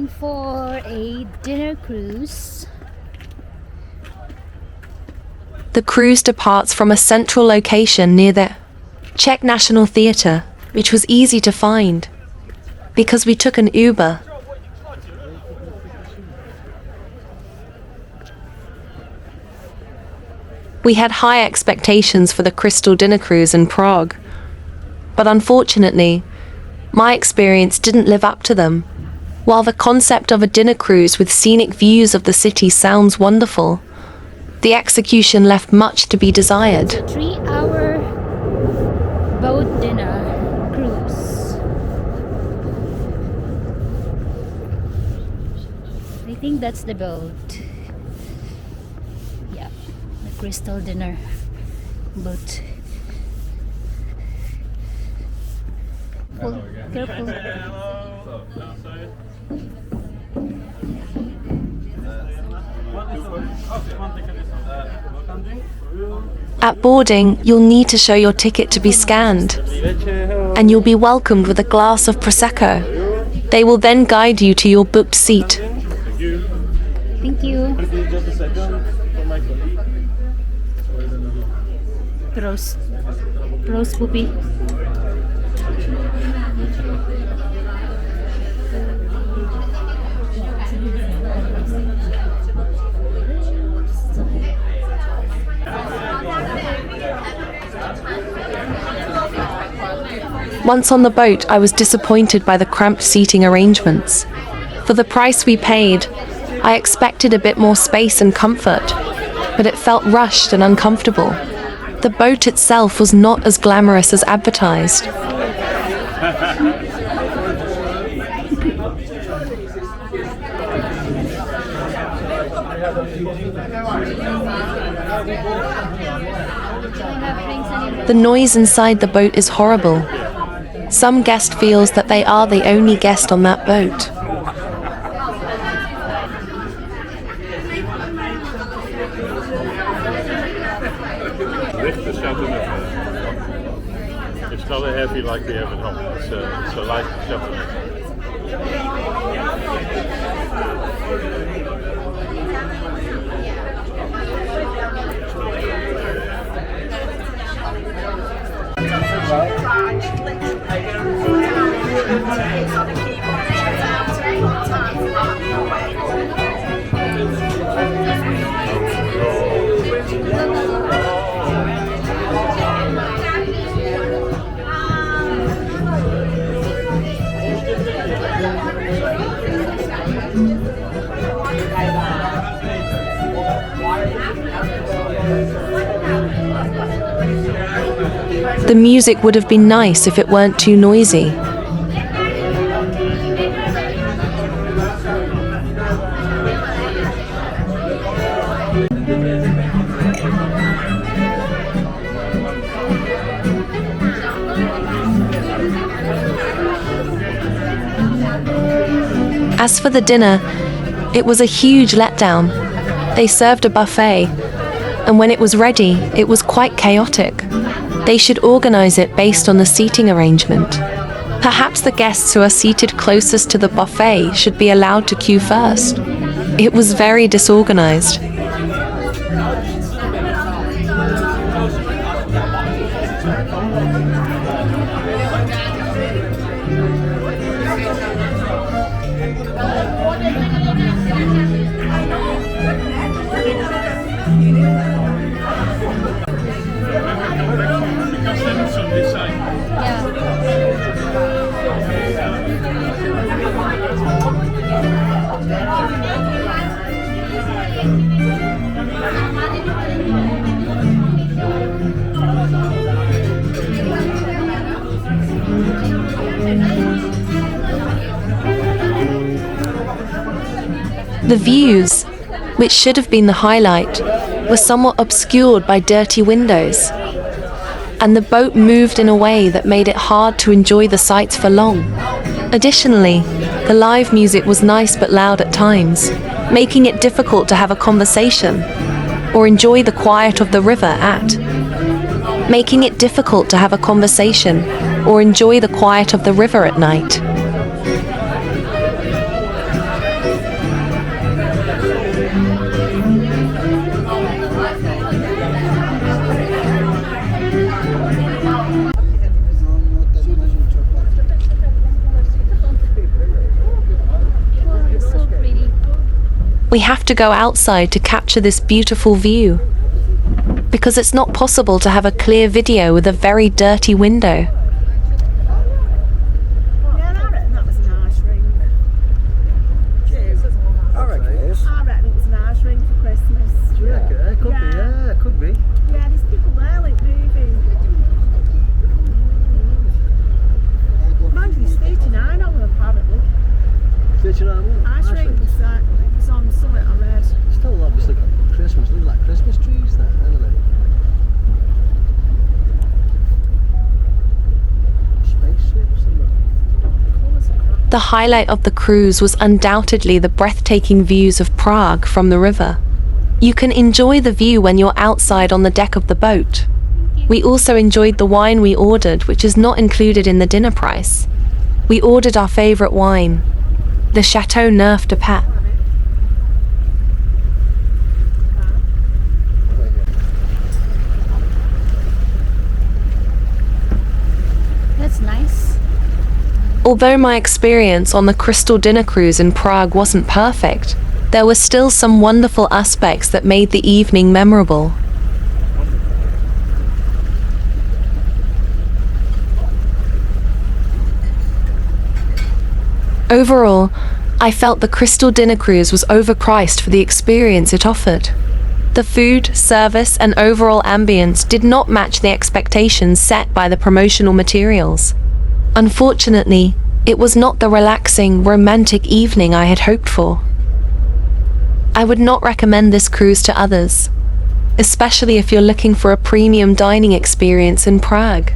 going for a dinner cruise. The cruise departs from a central location near the Czech National Theatre, which was easy to find because we took an Uber. We had high expectations for the Crystal Dinner Cruise in Prague, but unfortunately, my experience didn't live up to them. While the concept of a dinner cruise with scenic views of the city sounds wonderful, the execution left much to be desired. 3-hour boat dinner cruise. I think that's the boat. Yeah, the Crystal Dinner boat. Careful. At boarding, you'll need to show your ticket to be scanned, and you'll be welcomed with a glass of Prosecco. They will then guide you to your booked seat. Thank you. Prost. Prost, Puppy. Once on the boat, I was disappointed by the cramped seating arrangements. For the price we paid, I expected a bit more space and comfort, but it felt rushed and uncomfortable. The boat itself was not as glamorous as advertised. The noise inside the boat is horrible. Some guest feels that they are the only guest on that boat. It's not a heavy like we have at home. It's a light shuttle. The music would have been nice if it weren't too noisy. As for the dinner, it was a huge letdown. They served a buffet, and when it was ready, it was quite chaotic. They should organize it based on the seating arrangement. Perhaps the guests who are seated closest to the buffet should be allowed to queue first. It was very disorganized. The views, which should have been the highlight, were somewhat obscured by dirty windows, and the boat moved in a way that made it hard to enjoy the sights for long. Additionally, the live music was nice but loud at times, making it difficult to have a conversation or enjoy the quiet of the river at night. We have to go outside to capture this beautiful view, because it's not possible to have a clear video with a very dirty window. Yeah, I reckon that was an arse ring. I reckon it is. I reckon it was an arse ring for Christmas. Do you reckon? It could be, yeah, it could be. Yeah, there's people there like moving. Mind you, it's 39 of them apparently. 39 Arse ring was on something I read. Still obviously Christmas, look like Christmas trees there, isn't it? Spaceship or something. The highlight of the cruise was undoubtedly the breathtaking views of Prague from the river. You can enjoy the view when you're outside on the deck of the boat. We also enjoyed the wine we ordered, which is not included in the dinner price. We ordered our favorite wine, the Chateau Neuf de Pape. That's nice. Although my experience on the Crystal Dinner Cruise in Prague wasn't perfect, there were still some wonderful aspects that made the evening memorable. Overall, I felt the Crystal Dinner Cruise was overpriced for the experience it offered. The food, service, and overall ambience did not match the expectations set by the promotional materials. Unfortunately, it was not the relaxing, romantic evening I had hoped for. I would not recommend this cruise to others, especially if you're looking for a premium dining experience in Prague.